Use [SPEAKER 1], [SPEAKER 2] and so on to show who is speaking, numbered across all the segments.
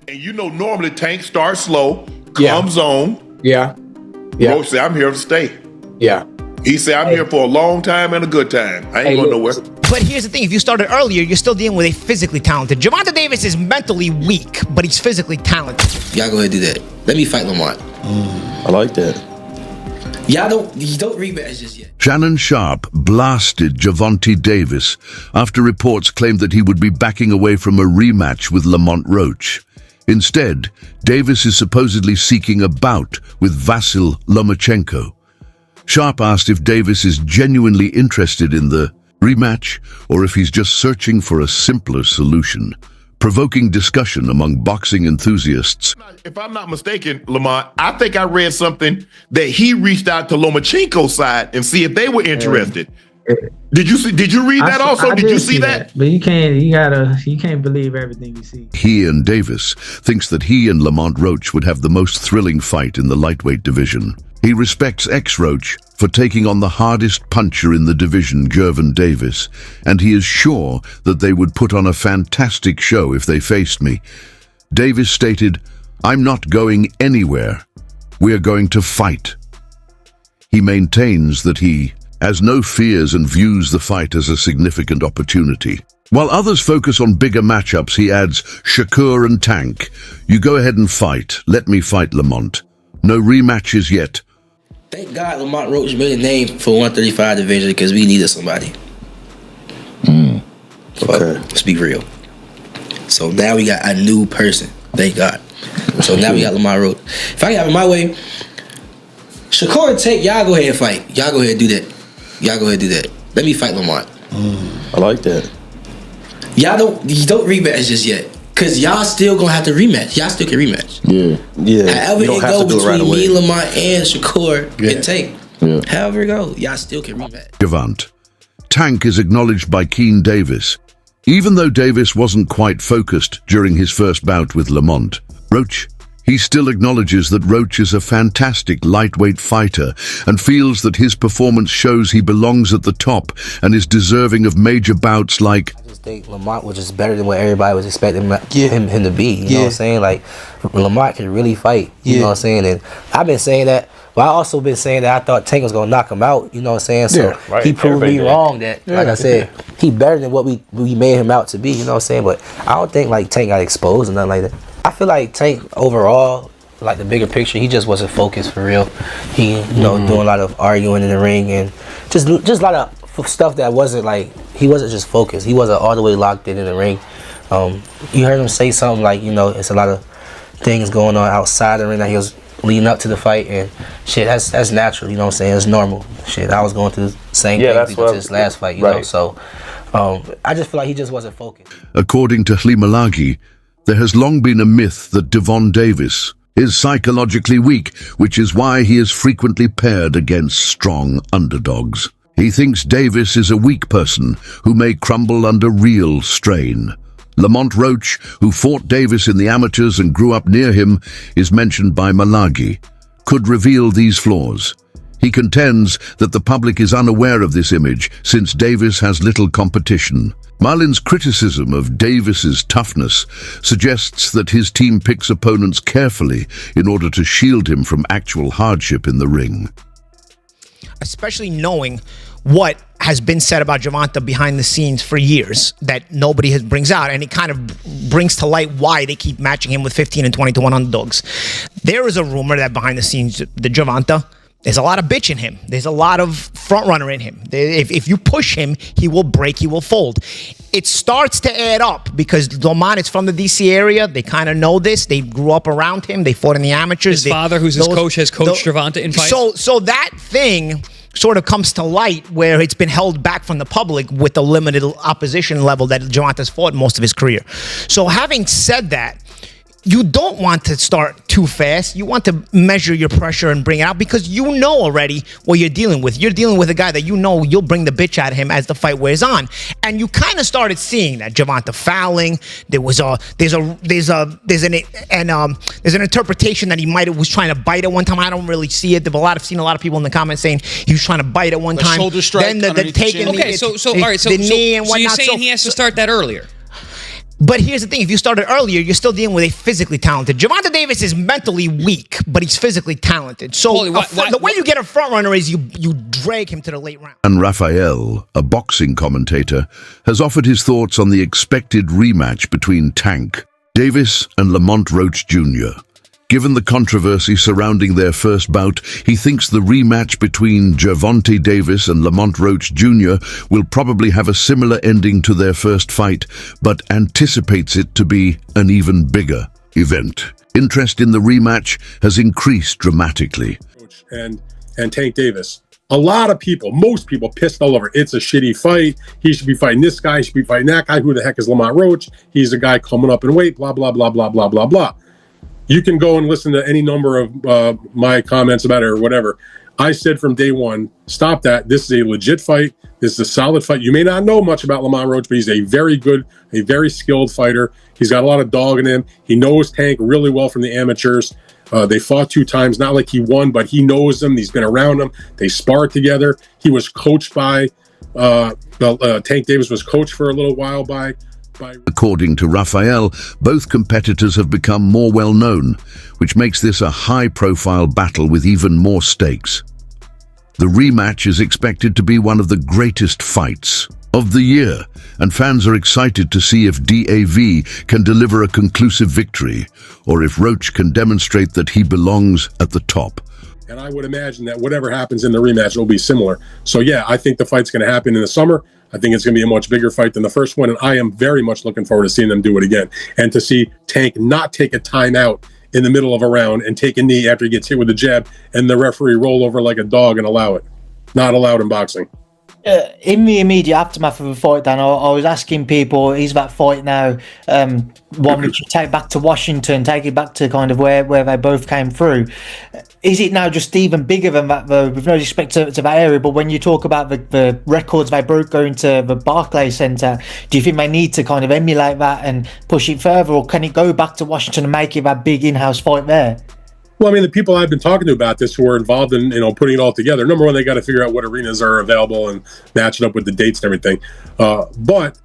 [SPEAKER 1] And you know, normally Tank starts slow, comes on.
[SPEAKER 2] Yeah.
[SPEAKER 1] Roach said, I'm here to stay.
[SPEAKER 2] Yeah.
[SPEAKER 1] He said, I'm here for a long time and a good time. I ain't going nowhere.
[SPEAKER 3] But here's the thing. If you started earlier, you're still dealing with a physically talented. Gervonta Davis is mentally weak, but he's physically talented.
[SPEAKER 4] Y'all go ahead and do that. Let me fight Lamont.
[SPEAKER 5] I like that.
[SPEAKER 4] Y'all don't rematch just yet.
[SPEAKER 6] Shannon Sharpe blasted Gervonta Davis after reports claimed that he would be backing away from a rematch with Lamont Roach. Instead, Davis is supposedly seeking a bout with Vasyl Lomachenko. Sharpe asked if Davis is genuinely interested in the rematch or if he's just searching for a simpler solution, provoking discussion among boxing enthusiasts.
[SPEAKER 1] If I'm not mistaken, Lamont, I think I read something that he reached out to Lomachenko's side and see if they were interested. Did you read that also? Did you see that?
[SPEAKER 7] But you can't believe everything you see.
[SPEAKER 6] He and Davis thinks that he and Lamont Roach would have the most thrilling fight in the lightweight division. He respects ex-Roach for taking on the hardest puncher in the division, Gervonta Davis, and he is sure that they would put on a fantastic show if they faced me. Davis stated, "I'm not going anywhere. We're going to fight." He maintains that he has no fears and views the fight as a significant opportunity. While others focus on bigger matchups, he adds, "Shakur and Tank, you go ahead and fight. Let me fight Lamont. No rematches yet."
[SPEAKER 4] Thank God Lamont Roach made a name for 135 division because we needed somebody.
[SPEAKER 5] Okay.
[SPEAKER 4] Let's be real. So now we got a new person. Thank God. So now we got Lamont Roach. If I have it my way, Shakur and Tank, y'all go ahead and fight. Y'all go ahead and do that. Y'all go ahead and do that. Let me fight Lamont.
[SPEAKER 5] I like that.
[SPEAKER 4] Y'all don't rematch just yet. Cause y'all still gonna have to rematch. Y'all still can rematch.
[SPEAKER 5] Yeah.
[SPEAKER 4] However
[SPEAKER 5] You don't
[SPEAKER 4] it
[SPEAKER 5] have
[SPEAKER 4] go
[SPEAKER 5] to do it right
[SPEAKER 4] between me,
[SPEAKER 5] away.
[SPEAKER 4] Lamont, and Shakur and Tank.
[SPEAKER 5] Yeah.
[SPEAKER 4] However it go, y'all still can rematch.
[SPEAKER 6] Gervonta. Tank is acknowledged by Keen Davis. Even though Davis wasn't quite focused during his first bout with Lamont Roach, he still acknowledges that Roach is a fantastic lightweight fighter and feels that his performance shows he belongs at the top and is deserving of major bouts like...
[SPEAKER 8] I just think Lamont was just better than what everybody was expecting him to be. You know what I'm saying? Like, Lamont can really fight. You know what I'm saying? And I've been saying that. But I also been saying that I thought Tank was going to knock him out. You know what I'm saying? So he proved me wrong that, like I said, he better than what we made him out to be. You know what I'm saying? But I don't think, like, Tank got exposed or nothing like that. I feel like Tank overall, like the bigger picture, he just wasn't focused for real. He, you know, doing a lot of arguing in the ring and just a lot of stuff that wasn't like, he wasn't just focused. He wasn't all the way locked in the ring. You heard him say something like, you know, it's a lot of things going on outside the ring that he was leading up to the fight, and shit, that's natural. You know what I'm saying? It's normal. Shit, I was going through the same thing with this last fight. You know, so I just feel like he just wasn't focused.
[SPEAKER 6] According to Hlimalagi, there has long been a myth that Gervonta Davis is psychologically weak, which is why he is frequently paired against strong underdogs. He thinks Davis is a weak person who may crumble under real strain. Lamont Roach, who fought Davis in the amateurs and grew up near him, is mentioned by Malagi, could reveal these flaws. He contends that the public is unaware of this image since Davis has little competition. Marlin's criticism of Davis's toughness suggests that his team picks opponents carefully in order to shield him from actual hardship in the ring.
[SPEAKER 3] Especially knowing what has been said about Gervonta behind the scenes for years that nobody brings out, and it kind of brings to light why they keep matching him with 15 and 20-1 underdogs. There is a rumor that behind the scenes, the Gervonta, there's a lot of bitch in him. There's a lot of front runner in him. If you push him, he will break, he will fold. It starts to add up because Lamont is from the DC area. They kind of know this. They grew up around him. They fought in the amateurs.
[SPEAKER 9] His father, who's his coach, has coached Gervonta in fights. So that thing sort of comes to light where it's been held back from the public with the limited opposition level that Gervonta's fought most of his career. So having said that, you don't want to start too fast. You want to measure your pressure and bring it out because you know already what you're dealing with. You're dealing with a guy that you know you'll bring the bitch out of him as the fight wears on. And you kind of started seeing that. Gervonta fouling. There's an interpretation that he was trying to bite at one time. I don't really see it, but I've seen a lot of people in the comments saying he was trying to bite at one time. Shoulder strike.
[SPEAKER 3] Then the taking
[SPEAKER 9] okay, so all right, so
[SPEAKER 3] the knee and whatnot.
[SPEAKER 9] So you're saying he has to start that earlier?
[SPEAKER 3] But here's the thing: if you started earlier, you're still dealing with a physically talented. Gervonta Davis is mentally weak, but he's physically talented. So the way you get a front runner is you drag him to the late round.
[SPEAKER 6] And Raphael, a boxing commentator, has offered his thoughts on the expected rematch between Tank Davis and Lamont Roach Jr. Given the controversy surrounding their first bout, he thinks the rematch between Gervonta Davis and Lamont Roach Jr. will probably have a similar ending to their first fight, but anticipates it to be an even bigger event. Interest in the rematch has increased dramatically.
[SPEAKER 2] And Tank Davis. A lot of people, most people, pissed all over. It's a shitty fight. He should be fighting this guy. He should be fighting that guy. Who the heck is Lamont Roach? He's a guy coming up in weight, blah, blah, blah, blah, blah, blah, blah. You can go and listen to any number of my comments about it or whatever. I said from day one, stop that. This is a legit fight. This is a solid fight. You may not know much about Lamont Roach, but he's a very good, a very skilled fighter. He's got a lot of dog in him. He knows Tank really well from the amateurs. They fought 2 times, not like he won, but he knows them. He's been around them. They sparred together. He was coached by, Tank Davis was coached for a little while by.
[SPEAKER 6] According to Raphael, both competitors have become more well-known, which makes this a high-profile battle with even more stakes. The rematch is expected to be one of the greatest fights of the year, and fans are excited to see if DAV can deliver a conclusive victory, or if Roach can demonstrate that he belongs at the top.
[SPEAKER 2] And I would imagine that whatever happens in the rematch will be similar. So yeah, I think the fight's going to happen in the summer. I think it's going to be a much bigger fight than the first one, and I am very much looking forward to seeing them do it again. And to see Tank not take a timeout in the middle of a round and take a knee after he gets hit with a jab, and the referee roll over like a dog and allow it. Not allowed in boxing.
[SPEAKER 10] In the immediate aftermath of the fight, Dan, I was asking people, is that fight now one we should take back to Washington, take it back to kind of where they both came through? Is it now just even bigger than that, though, with no respect to that area? But when you talk about the records they broke going to the Barclays Center, do you think they need to kind of emulate that and push it further, or can it go back to Washington and make it that big in-house fight there?
[SPEAKER 2] Well, I mean, the people I've been talking to about this who are involved in, putting it all together, number one, they got to figure out what arenas are available and match it up with the dates and everything. But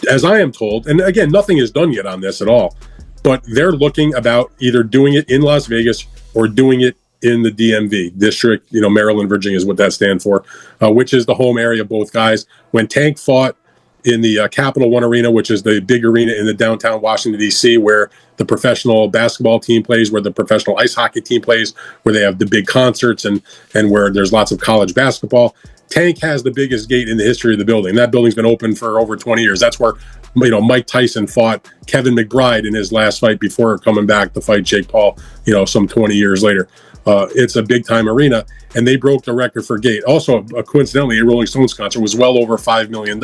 [SPEAKER 2] as I am told, and again, nothing is done yet on this at all, but they're looking about either doing it in Las Vegas or doing it in the DMV district, Maryland, Virginia is what that stands for, which is the home area of both guys. When Tank fought in the Capital One Arena, which is the big arena in the downtown Washington, D.C., where the professional basketball team plays, where the professional ice hockey team plays, where they have the big concerts and where there's lots of college basketball. Tank has the biggest gate in the history of the building. That building's been open for over 20 years. That's where, Mike Tyson fought Kevin McBride in his last fight before coming back to fight Jake Paul, some 20 years later. It's a big-time arena, and they broke the record for gate. Also, coincidentally, a Rolling Stones concert was well over $5 million.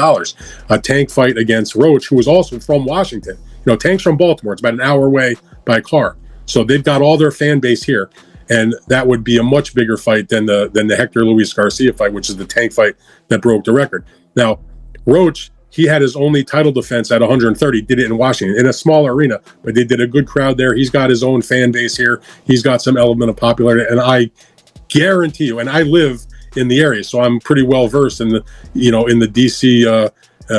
[SPEAKER 2] A Tank fight against Roach, who was also from Washington. Tank's from Baltimore. It's about an hour away by car. So they've got all their fan base here, and that would be a much bigger fight than the Hector Luis Garcia fight, which is the Tank fight that broke the record. Now, Roach, he had his only title defense at 130, did it in Washington, in a small arena, but they did a good crowd there. He's got his own fan base here. He's got some element of popularity, and I guarantee you, and I live in the area, so I'm pretty well versed in the, in the DC,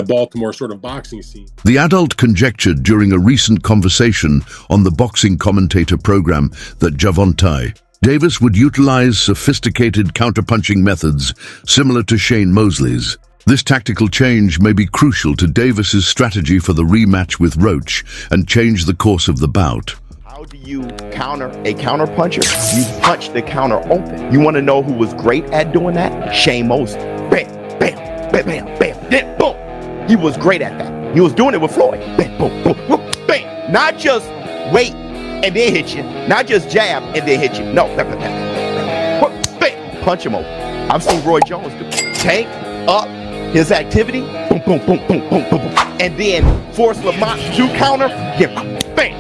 [SPEAKER 2] Baltimore sort of boxing scene.
[SPEAKER 6] The adult conjectured during a recent conversation on the boxing commentator program that Gervonta Davis would utilize sophisticated counterpunching methods similar to Shane Mosley's. This tactical change may be crucial to Davis's strategy for the rematch with Roach and change the course of the bout.
[SPEAKER 11] How do you counter a counter puncher? You punch the counter open. You want to know who was great at doing that? Shane Mosley. Bam, bam, bam, bam, bam, then boom. He was great at that. He was doing it with Floyd. Bam, boom, boom, boom, bam. Not just wait and then hit you. Not just jab and then hit you. No, bam, bam, bam. Bam, punch him open. I've seen Roy Jones do it. Tank up his activity, boom, boom, boom, boom, boom, boom, boom, and then force Lamont to counter, get bam.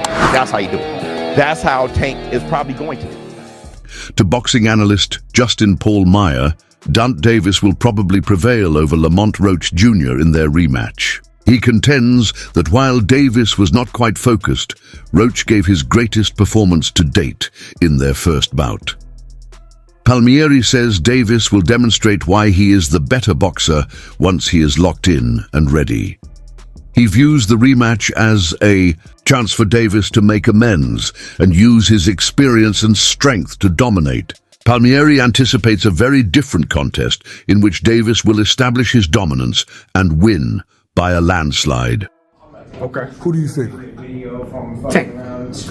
[SPEAKER 11] That's how you do it. That's how Tank is probably going to do it.
[SPEAKER 6] To boxing analyst Justin Paul Meyer, Dunt Davis will probably prevail over Lamont Roach Jr. in their rematch. He contends that while Davis was not quite focused, Roach gave his greatest performance to date in their first bout. Palmieri says Davis will demonstrate why he is the better boxer once he is locked in and ready. He views the rematch as a chance for Davis to make amends and use his experience and strength to dominate. Palmieri anticipates a very different contest in which Davis will establish his dominance and win by a landslide.
[SPEAKER 12] Okay.
[SPEAKER 13] Who do you favor?
[SPEAKER 12] Tank.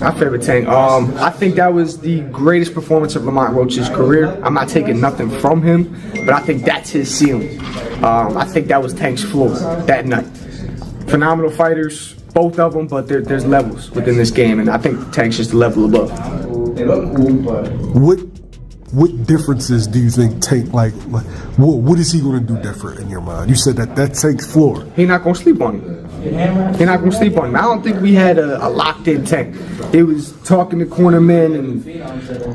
[SPEAKER 12] I favor Tank. I think that was the greatest performance of Lamont Roach's career. I'm not taking nothing from him, but I think that's his ceiling. I think that was Tank's floor that night. Phenomenal fighters, both of them, but there's levels within this game, and I think Tank's just a level above. They look cool, but
[SPEAKER 13] What differences do you think Tank, like what is he going to do different in your mind? You said that's Tank's floor.
[SPEAKER 12] He's not going to sleep on him. He's not going to sleep on him. I don't think we had a locked-in Tank. He was talking to cornermen and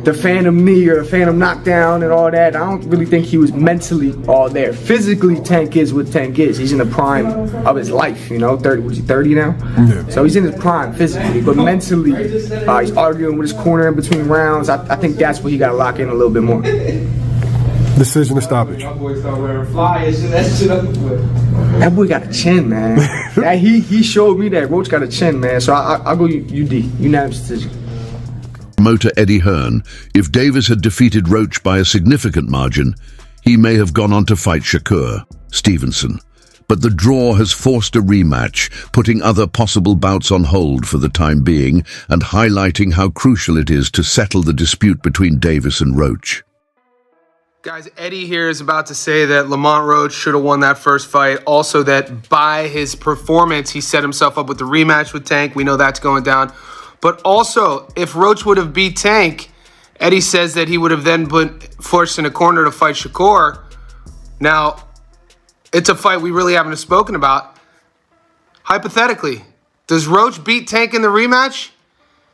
[SPEAKER 12] the phantom knee or the phantom knockdown and all that. I don't really think he was mentally all there. Physically, Tank is what Tank is. He's in the prime of his life, 30, was he 30 now? Yeah. So he's in his prime physically, but mentally, he's arguing with his corner in between rounds. I think that's what he got to lock in a little bit more.
[SPEAKER 13] Decision or stoppage?
[SPEAKER 12] That boy got a chin, man. he showed me that Roach got a chin, man. So I'll go UD, unanimous decision.
[SPEAKER 6] Promoter Eddie Hearn, if Davis had defeated Roach by a significant margin, he may have gone on to fight Shakur Stevenson. But the draw has forced a rematch, putting other possible bouts on hold for the time being and highlighting how crucial it is to settle the dispute between Davis and Roach.
[SPEAKER 14] Guys, Eddie here is about to say that Lamont Roach should have won that first fight. Also that by his performance, he set himself up with the rematch with Tank. We know that's going down. But also, if Roach would have beat Tank, Eddie says that he would have then put forced in a corner to fight Shakur. Now, it's a fight we really haven't spoken about. Hypothetically, does Roach beat Tank in the rematch?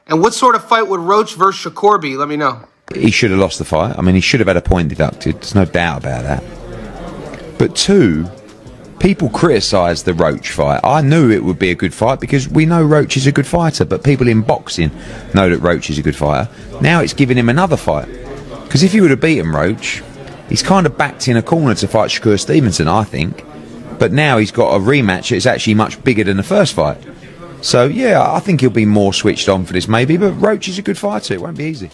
[SPEAKER 14] And what sort of fight would Roach versus Shakur be? Let me know.
[SPEAKER 15] He should have lost the fight. I mean, he should have had a point deducted. There's no doubt about that. But two, people criticised the Roach fight. I knew it would be a good fight because we know Roach is a good fighter, but people in boxing know that Roach is a good fighter. Now it's giving him another fight. Because if he would have beaten Roach, he's kind of backed in a corner to fight Shakur Stevenson, I think. But now he's got a rematch that's actually much bigger than the first fight. So, yeah, I think he'll be more switched on for this maybe, but Roach is a good fighter. It won't be easy.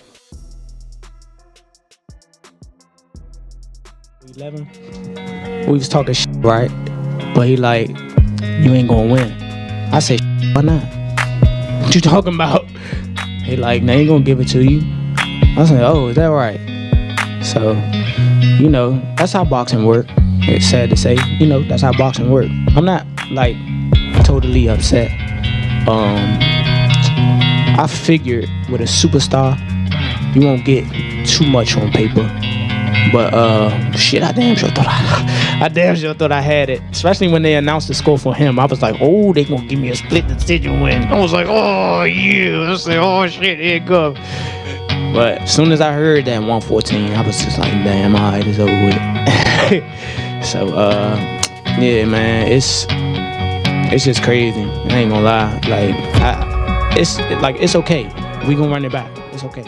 [SPEAKER 16] 11. We was talking shit, right? But he like, you ain't gonna win. I say, why not? What you talking about? He like, they ain't gonna give it to you. I said, oh, is that right? So, that's how boxing work. It's sad to say, that's how boxing work. I'm not like totally upset. I figured with a superstar, you won't get too much on paper. But shit, I damn sure thought I had it. Especially when they announced the score for him. I was like, oh, they gonna give me a split decision win. I was like, oh yeah. I said, oh shit, here it goes. But as soon as I heard that 114, I was just like, damn, alright, it's over with. So yeah, man, it's just crazy. I ain't gonna lie. It's okay. We gonna run it back. It's okay.